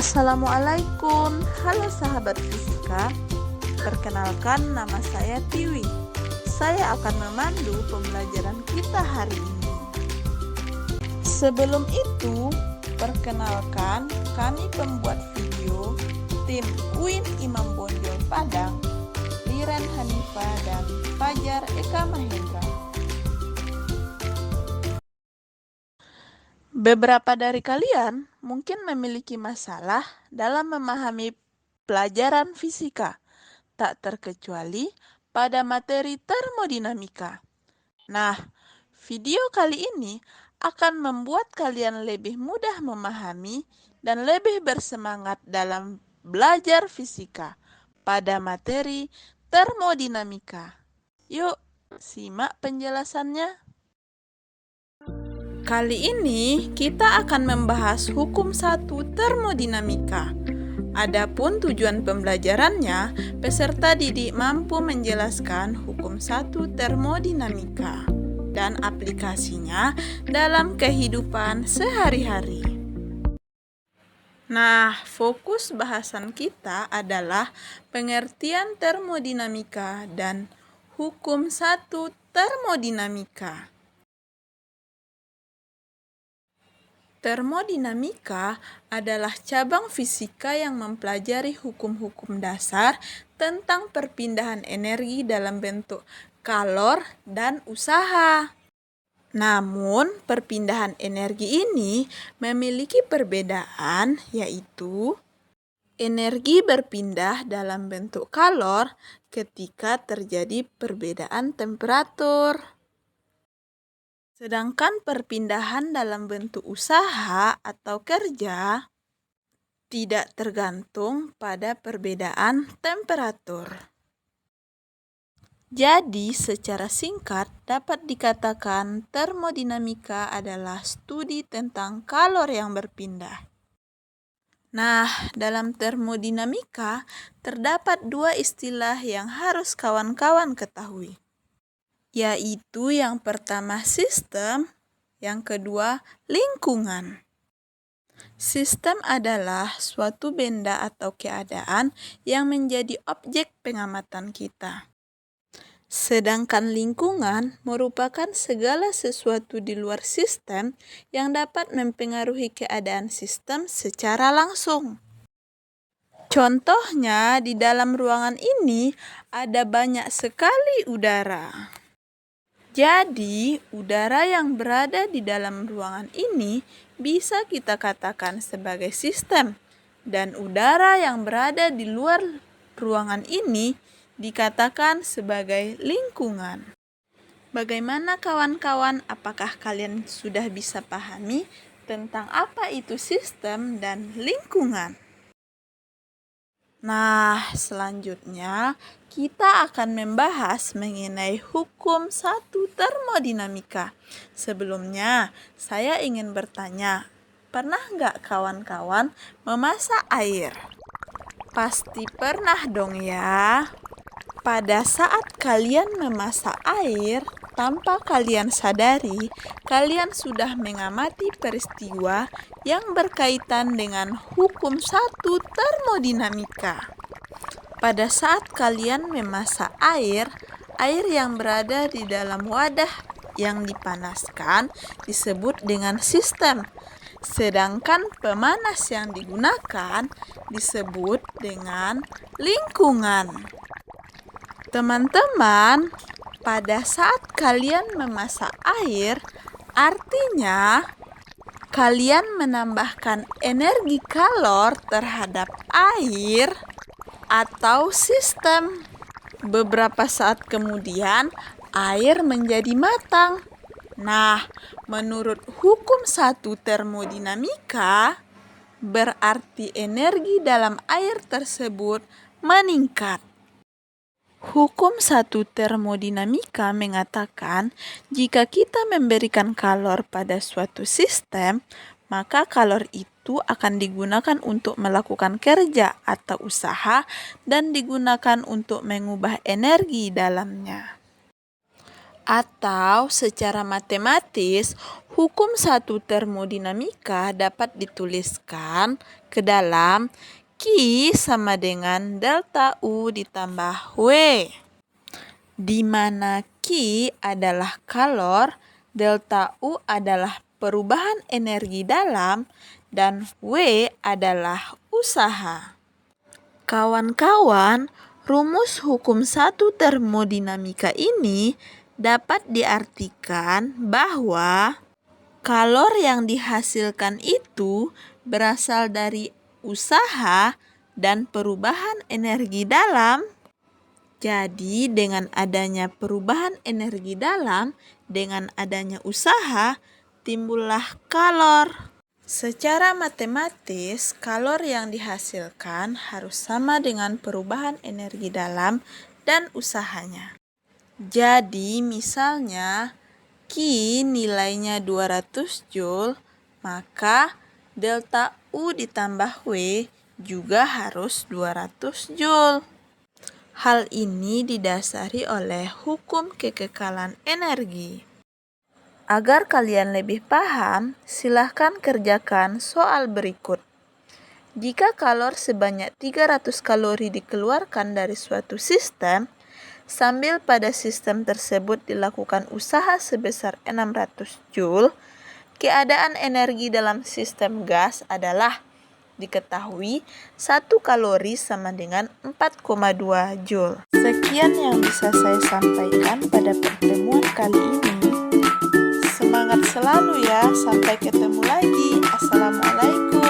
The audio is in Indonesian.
Assalamualaikum, halo sahabat fisika. Perkenalkan, nama saya Tiwi. Saya akan memandu pembelajaran kita hari ini. Sebelum itu, perkenalkan, kami pembuat video tim UIN Imam Bonjol Padang, Liren Hanifa dan Fajar Eka Mahendra. Beberapa dari kalian mungkin memiliki masalah dalam memahami pelajaran fisika, tak terkecuali pada materi termodinamika. Nah, video kali ini akan membuat kalian lebih mudah memahami dan lebih bersemangat dalam belajar fisika pada materi termodinamika. Yuk, simak penjelasannya. Kali ini kita akan membahas hukum 1 termodinamika. Adapun tujuan pembelajarannya, peserta didik mampu menjelaskan hukum 1 termodinamika dan aplikasinya dalam kehidupan sehari-hari. Nah, fokus bahasan kita adalah pengertian termodinamika dan hukum 1 termodinamika. Termodinamika adalah cabang fisika yang mempelajari hukum-hukum dasar tentang perpindahan energi dalam bentuk kalor dan usaha. Namun, perpindahan energi ini memiliki perbedaan, yaitu energi berpindah dalam bentuk kalor ketika terjadi perbedaan temperatur. Sedangkan perpindahan dalam bentuk usaha atau kerja tidak tergantung pada perbedaan temperatur. Jadi, secara singkat dapat dikatakan termodinamika adalah studi tentang kalor yang berpindah. Nah, dalam termodinamika terdapat 2 istilah yang harus kawan-kawan ketahui, yaitu yang pertama sistem, yang kedua lingkungan. Sistem adalah suatu benda atau keadaan yang menjadi objek pengamatan kita. Sedangkan lingkungan merupakan segala sesuatu di luar sistem yang dapat mempengaruhi keadaan sistem secara langsung. Contohnya, di dalam ruangan ini ada banyak sekali udara. Jadi, udara yang berada di dalam ruangan ini bisa kita katakan sebagai sistem, dan udara yang berada di luar ruangan ini dikatakan sebagai lingkungan. Bagaimana kawan-kawan, apakah kalian sudah bisa pahami tentang apa itu sistem dan lingkungan? Nah, selanjutnya kita akan membahas mengenai hukum 1 termodinamika. Sebelumnya, saya ingin bertanya, pernah nggak kawan-kawan memasak air? Pasti pernah dong ya. Pada saat kalian memasak air, tanpa kalian sadari, kalian sudah mengamati peristiwa yang berkaitan dengan hukum 1 termodinamika. Pada saat kalian memasak air yang berada di dalam wadah yang dipanaskan disebut dengan sistem, sedangkan pemanas yang digunakan disebut dengan lingkungan. Teman-teman, pada saat kalian memasak air, artinya kalian menambahkan energi kalor terhadap air atau sistem. Beberapa saat kemudian, air menjadi matang. Nah, menurut hukum 1 termodinamika, berarti energi dalam air tersebut meningkat. Hukum 1 termodinamika mengatakan jika kita memberikan kalor pada suatu sistem, maka kalor itu akan digunakan untuk melakukan kerja atau usaha dan digunakan untuk mengubah energi dalamnya. Atau secara matematis, hukum satu termodinamika dapat dituliskan ke dalam Q sama dengan delta U ditambah W, di mana Q adalah kalor, delta U adalah perubahan energi dalam, dan W adalah usaha. Kawan-kawan, rumus hukum satu termodinamika ini dapat diartikan bahwa kalor yang dihasilkan itu berasal dari usaha dan perubahan energi dalam. Jadi, dengan adanya perubahan energi dalam, dengan adanya usaha, timbullah kalor. Secara matematis, kalor yang dihasilkan harus sama dengan perubahan energi dalam dan usahanya. Jadi, misalnya Q nilainya 200 Joule, maka delta U ditambah W juga harus 200 Joule. Hal ini didasari oleh hukum kekekalan energi. Agar kalian lebih paham, silahkan kerjakan soal berikut. Jika kalor sebanyak 300 kalori dikeluarkan dari suatu sistem, sambil pada sistem tersebut dilakukan usaha sebesar 600 Joule, keadaan energi dalam sistem gas adalah diketahui 1 kalori sama dengan 4,2 Joule. Sekian yang bisa saya sampaikan pada pertemuan kali ini. Semangat selalu ya, sampai ketemu lagi. Assalamualaikum.